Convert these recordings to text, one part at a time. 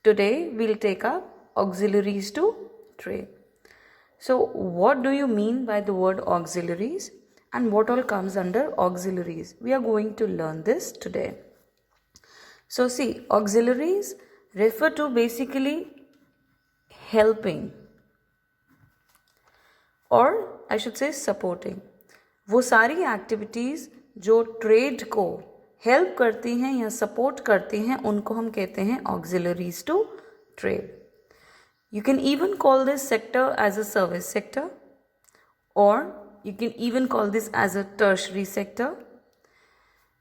Today we'll take up auxiliaries to trade. So what do you mean by the word auxiliaries and what all comes under auxiliaries? We are going to learn this today. So see, auxiliaries refer to basically helping, और I should say supporting, वो सारी activities जो trade को help करती हैं या support करती हैं उनको हम कहते हैं auxiliaries to trade. You can even call this sector as a service sector, or you can even call this as a tertiary sector.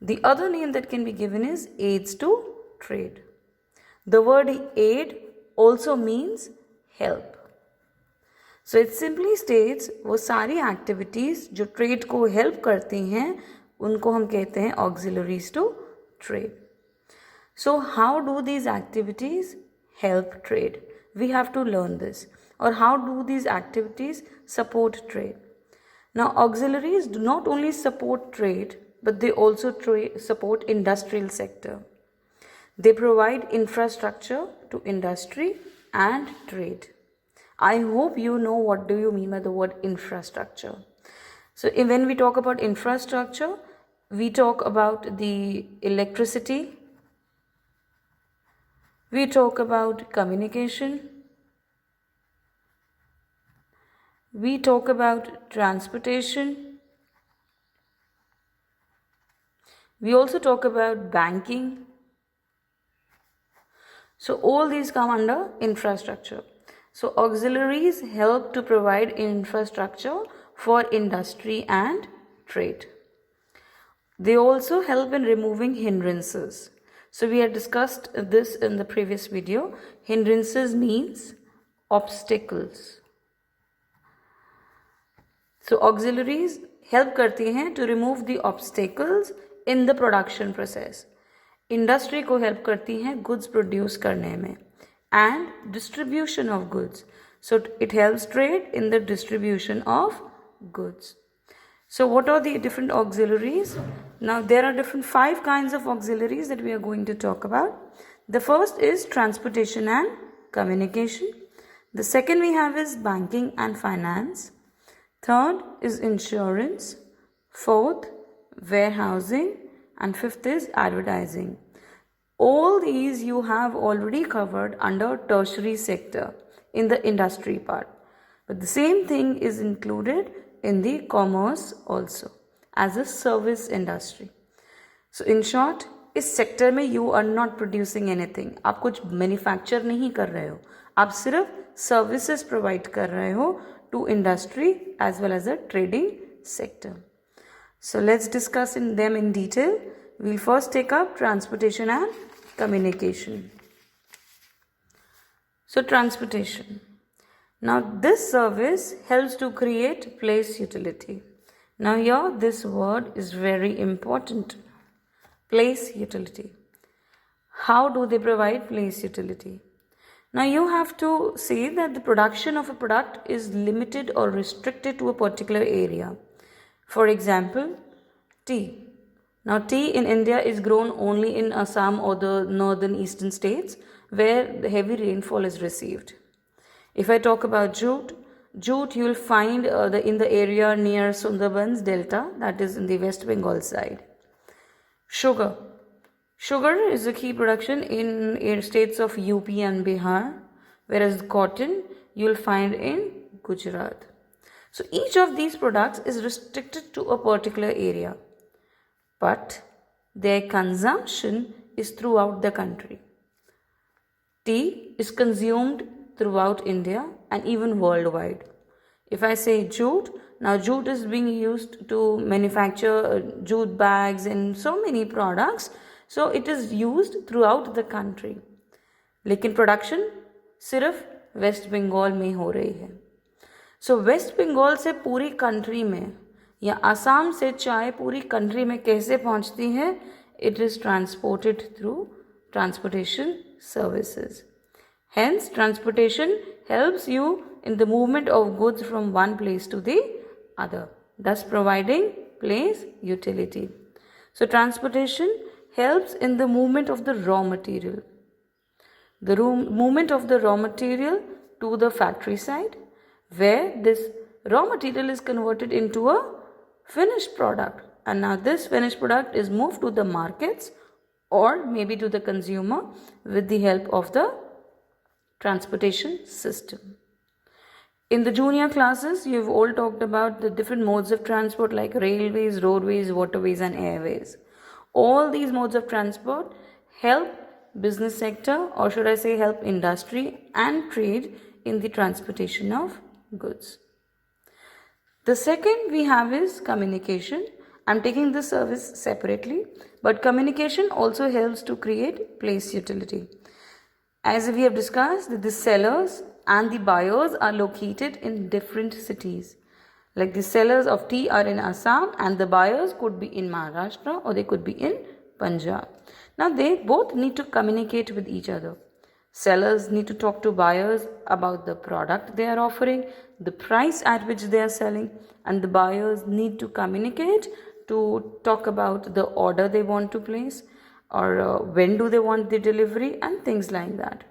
The other name that can be given is aids to trade. The word aid also means help. So it simply states वो सारी activities जो trade को help करती हैं उनको हम कहते हैं auxiliaries to trade. So how do these activities help trade? We have to learn this. Or how do these activities support trade? Now auxiliaries do not only support trade, but they also support industrial sector. They provide infrastructure to industry and trade. I hope you know what do you mean by the word infrastructure. So when we talk about infrastructure, we talk about the electricity, we talk about communication, we talk about transportation, we also talk about banking. So all these come under infrastructure. So auxiliaries help to provide infrastructure for industry and trade. They also help in removing hindrances. So we had discussed this in the previous video. Hindrances means obstacles. So auxiliaries help करती हैं to remove the obstacles in the production process. Industry को help करती हैं goods produce करने में and distribution of goods. So it helps trade in the distribution of goods. So what are the different auxiliaries? Now there are different 5 kinds of auxiliaries that we are going to talk about. The first is transportation and communication. The second we have is banking and finance. Third is insurance. Fourth, warehousing. And fifth is advertising. All these you have already covered under tertiary sector in the industry part. But the same thing is included in the commerce also as a service industry. So in short, इस sector में you are not producing anything. आप कुछ manufacture नहीं कर रहे हो, आप सिर्फ सर्विसेज प्रोवाइड कर रहे हो to industry as well as the trading sector. So let's discuss in them in detail. We'll first take up transportation and communication. So transportation. Now this service helps to create place utility. Now here this word is very important. Place utility. How do they provide place utility? Now you have to say that the production of a product is limited or restricted to a particular area. For example, tea. Now tea in India is grown only in Assam or the northern eastern states where the heavy rainfall is received. If I talk about jute you will find in the area near Sundarbans Delta, that is in the West Bengal side. Sugar. Sugar is a key production in states of UP and Bihar, whereas cotton you will find in Gujarat. So each of these products is restricted to a particular area, but their consumption is throughout the country. Tea is consumed throughout India and even worldwide. If I say jute, now jute is being used to manufacture jute bags and so many products. So it is used throughout the country. लेकिन production सिर्फ waste Bengal में हो रही है. सो waste Bengal से पूरी country में या आसाम से चाय पूरी कंट्री में कैसे पहुंचती है? It is transported through transportation services. Hence, transportation helps you in the movement of goods from one place to the other, thus providing place utility. So, transportation helps in the movement of the raw material. the movement of the raw material to the factory side, where this raw material is converted into a finished product, and now this finished product is moved to the markets or maybe to the consumer with the help of the transportation system. In the junior classes, you've all talked about the different modes of transport like railways, roadways, waterways and airways. All these modes of transport help business sector, or should I say help industry and trade in the transportation of goods. The second we have is communication. I'm taking this service separately, but communication also helps to create place utility. As we have discussed, that the sellers and the buyers are located in different cities. Like the sellers of tea are in Assam and the buyers could be in Maharashtra or they could be in Punjab. Now they both need to communicate with each other. Sellers need to talk to buyers about the product they are offering, the price at which they are selling, and the buyers need to communicate to talk about the order they want to place, or when do they want the delivery and things like that.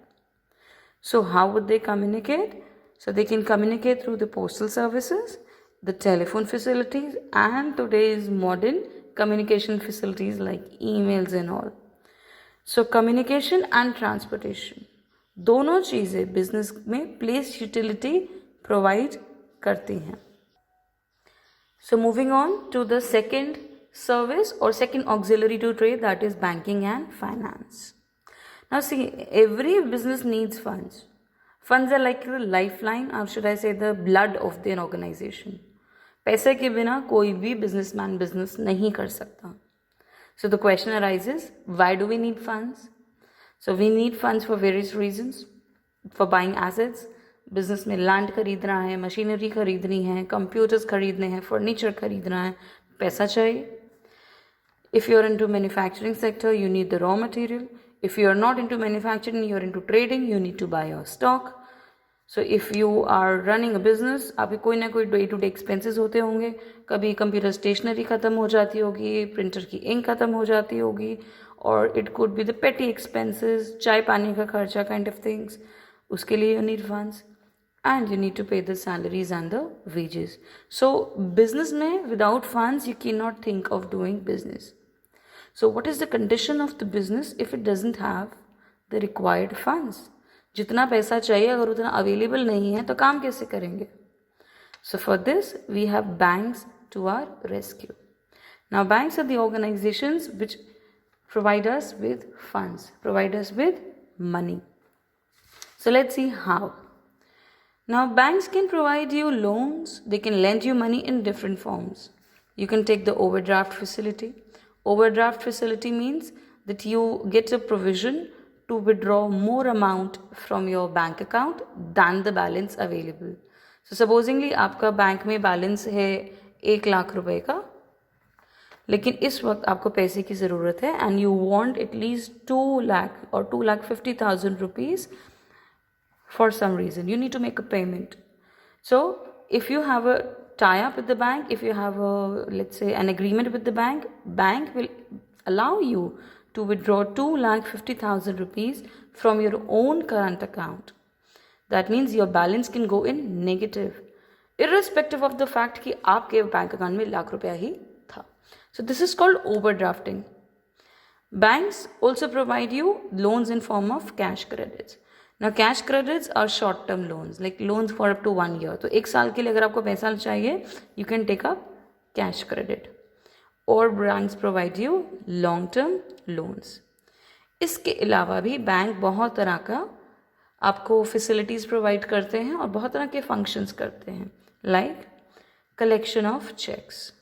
So how would they communicate? So they can communicate through the postal services, the telephone facilities, and today's modern communication facilities like emails and all. So communication and transportation, दोनों चीज़ें business में place utility provide करती हैं. So moving on to the second service or second auxiliary to trade, that is banking and finance. Now see, every business needs funds. Funds are like the lifeline, or should I say the blood of their organization. पैसे के बिना कोई भी businessman business नहीं कर सकता. So the question arises, why do we need funds? So we need funds for various reasons. For buying assets, business में land खरीदना है, मशीनरी खरीदनी है, कंप्यूटर्स खरीदने हैं, फर्नीचर खरीदना है, पैसा चाहिए. If you are into manufacturing sector, you need the raw material. If you are not into manufacturing, you are into trading, you need to buy your stock. So if you are running a business, आपके कोई ना कोई day to day expenses होते होंगे. कभी computer stationery ख़त्म हो जाती होगी, प्रिंटर की इंक ख़त्म हो जाती होगी, और इट कुड बी द पेटी एक्सपेंसेस, चाय पानी का खर्चा काइंड ऑफ थिंग्स. उसके लिए you need funds. And you need to pay the salaries and the wages. So business mein without funds you cannot think of doing business. So what is the condition of the business if it doesn't have the required funds? जितना पैसा चाहिए अगर उतना available नहीं है तो काम कैसे करेंगे? So for this we have banks to our rescue. Now banks are the organizations which provide us with funds, provide us with money. So let's see how. Now banks can provide you loans, they can lend you money in different forms. You can take the overdraft facility. Overdraft facility means that you get a provision to withdraw more amount from your bank account than the balance available. So supposingly आपका bank में balance है 1 लाख रुपए का, लेकिन इस वक्त आपको पैसे की ज़रूरत है and you want at least 2 lakh or 2,50,000 rupees for some reason. You need to make a payment. So if you have a tie-up with the bank, if you have a, let's say, an agreement with the bank, bank will allow you to withdraw 2,50,000 rupees from your own current account. That means your balance can go in negative, irrespective of the fact कि आपके bank account में लाख रुपया ही था. So this is called overdrafting. Banks also provide you loans in form of cash credits. Now cash credits are short term loans, like loans for up to 1 year. तो 1 साल के लिए अगर आपको पैसा चाहिए, you can take up cash credit. और banks provide you long term loans. इसके अलावा भी बैंक बहुत तरह का आपको फैसिलिटीज़ प्रोवाइड करते हैं और बहुत तरह के फंक्शंस करते हैं, लाइक कलेक्शन ऑफ चेक्स.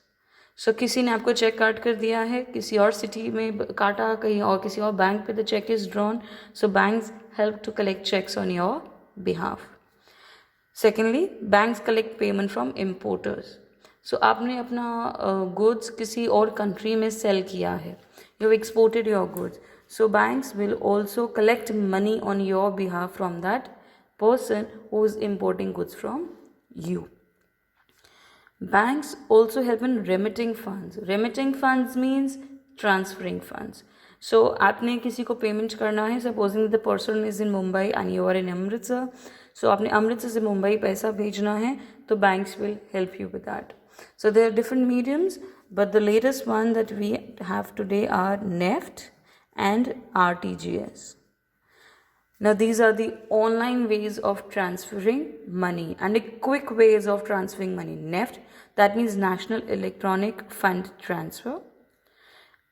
सो किसी ने आपको चेक काट कर दिया है, किसी और सिटी में काटा, कहीं और किसी और बैंक पे the cheque is drawn. So banks help to collect checks on your behalf. Secondly, banks collect payment from importers. So आपने अपना goods किसी और country में sell किया है, you have exported your goods. So banks will also collect money on your behalf from that person who is importing goods from you. Banks also help in remitting funds. Remitting funds means transferring funds. सो आपने किसी को payment करना है, supposing the person is in Mumbai and you are in Amritsar, so आपने अमृतसर से मुंबई पैसा भेजना है, तो banks will help you with that. So there are different mediums, but the latest one that we have today are NEFT and RTGS. Now these are the online ways of transferring money and the quick ways of transferring money. NEFT, that means National Electronic Fund Transfer,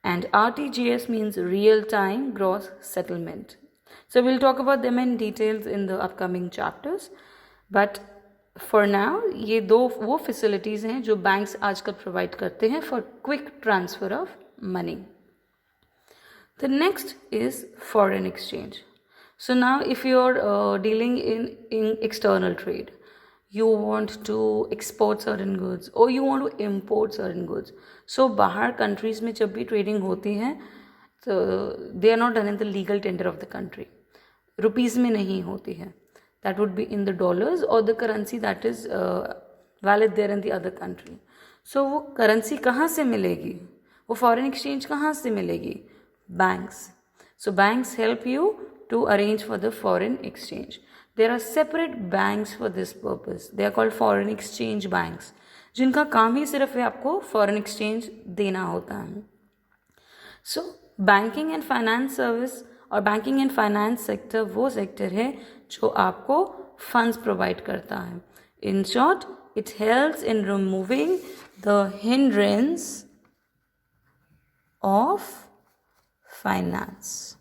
and RTGS means real-time gross settlement. So we'll talk about them in details in the upcoming chapters, but for now ये दो वो facilities हैं जो banks आजकल provide करते हैं for quick transfer of money. The next is foreign exchange. So now if you are dealing in external trade, you want to export certain goods or you want to import certain goods. So बाहर countries में जब भी trading होती है तो they are not done in the legal tender of the country. Rupees में नहीं होती है. That would be in the dollars or the currency that is valid there in the other country. So वो currency कहाँ से मिलेगी, वो foreign exchange कहाँ से मिलेगी? Banks. So banks help you to arrange for the foreign exchange. There are separate banks for this purpose. They are called foreign exchange banks, जिनका काम ही सिर्फ है आपको foreign exchange देना होता है. So banking and finance service और banking and finance sector वो सेक्टर है जो आपको फंड्स प्रोवाइड करता है. In short, it helps in removing the hindrance of finance.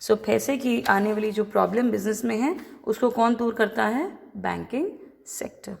So पैसे की आने वाली जो प्रॉब्लम बिजनेस में है उसको कौन दूर करता है? Banking sector.